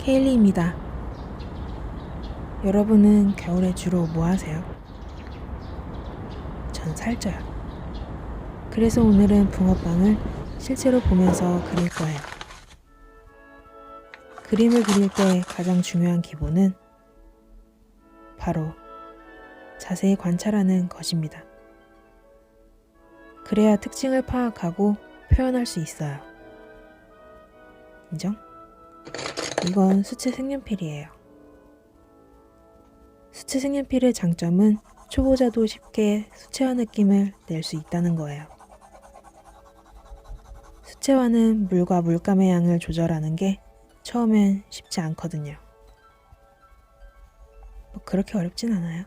케일리입니다. 여러분은 겨울에 주로 뭐 하세요? 전 살쪄요. 그래서 오늘은 붕어빵을 실제로 보면서 그릴 거예요. 그림을 그릴 때 가장 중요한 기본은 바로 자세히 관찰하는 것입니다. 그래야 특징을 파악하고 표현할 수 있어요. 인정? 이건 수채 색연필이에요. 수채 색연필의 장점은 초보자도 쉽게 수채화 느낌을 낼 수 있다는 거예요. 수채화는 물과 물감의 양을 조절하는 게 처음엔 쉽지 않거든요. 그렇게 어렵진 않아요.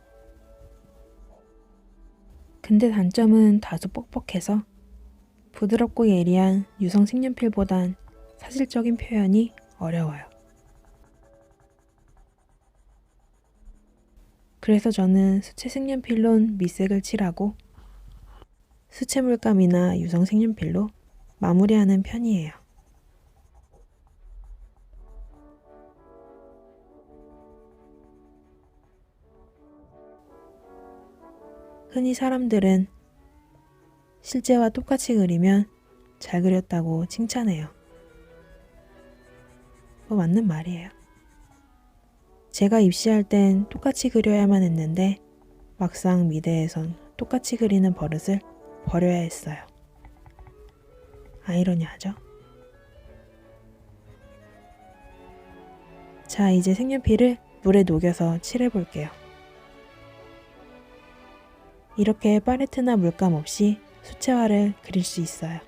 근데 단점은 다소 뻑뻑해서 부드럽고 예리한 유성 색연필보단 사실적인 표현이 어려워요. 그래서 저는 수채 색연필론 밑색을 칠하고 수채 물감이나 유성 색연필로 마무리하는 편이에요. 흔히 사람들은 실제와 똑같이 그리면 잘 그렸다고 칭찬해요. 맞는 말이에요. 제가 입시할 땐 똑같이 그려야만 했는데 막상 미대에선 똑같이 그리는 버릇을 버려야 했어요. 아이러니하죠? 자, 이제 색연필을 물에 녹여서 칠해볼게요. 이렇게 팔레트나 물감 없이 수채화를 그릴 수 있어요.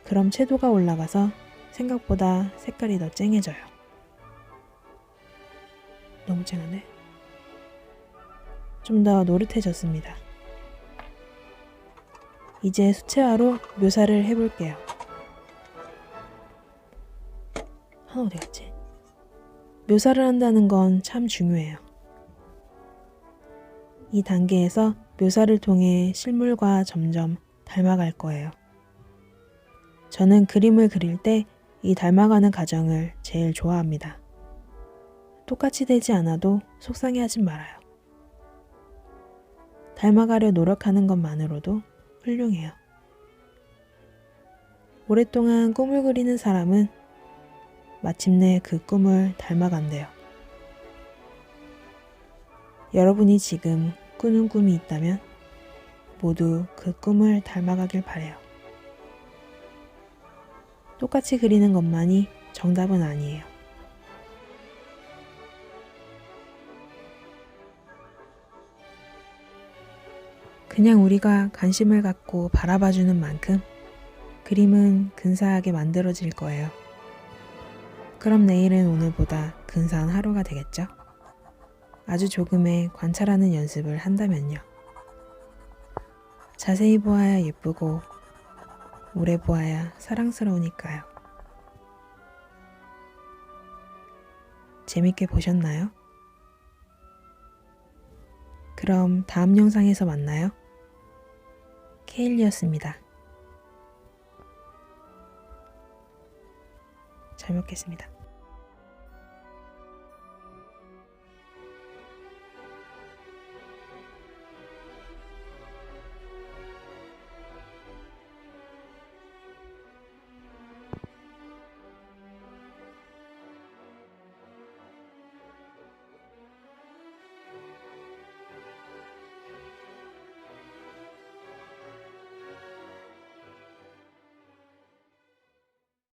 그럼 채도가 올라가서 생각보다 색깔이 더 쨍해져요. 너무 쨍하네. 좀 더 노릇해졌습니다. 이제 수채화로 묘사를 해볼게요. 하나 어디 갔지? 묘사를 한다는 건 참 중요해요. 이 단계에서 묘사를 통해 실물과 점점 닮아갈 거예요. 저는 그림을 그릴 때 이 닮아가는 과정을 제일 좋아합니다. 똑같이 되지 않아도 속상해하진 말아요. 닮아가려 노력하는 것만으로도 훌륭해요. 오랫동안 꿈을 그리는 사람은 마침내 그 꿈을 닮아간대요. 여러분이 지금 꾸는 꿈이 있다면 모두 그 꿈을 닮아가길 바래요. 똑같이 그리는 것만이 정답은 아니에요. 그냥 우리가 관심을 갖고 바라봐주는 만큼 그림은 근사하게 만들어질 거예요. 그럼 내일은 오늘보다 근사한 하루가 되겠죠? 아주 조금의 관찰하는 연습을 한다면요. 자세히 보아야 예쁘고 오래 보아야 사랑스러우니까요. 재밌게 보셨나요? 그럼 다음 영상에서 만나요. 케일리였습니다. 잘 먹겠습니다.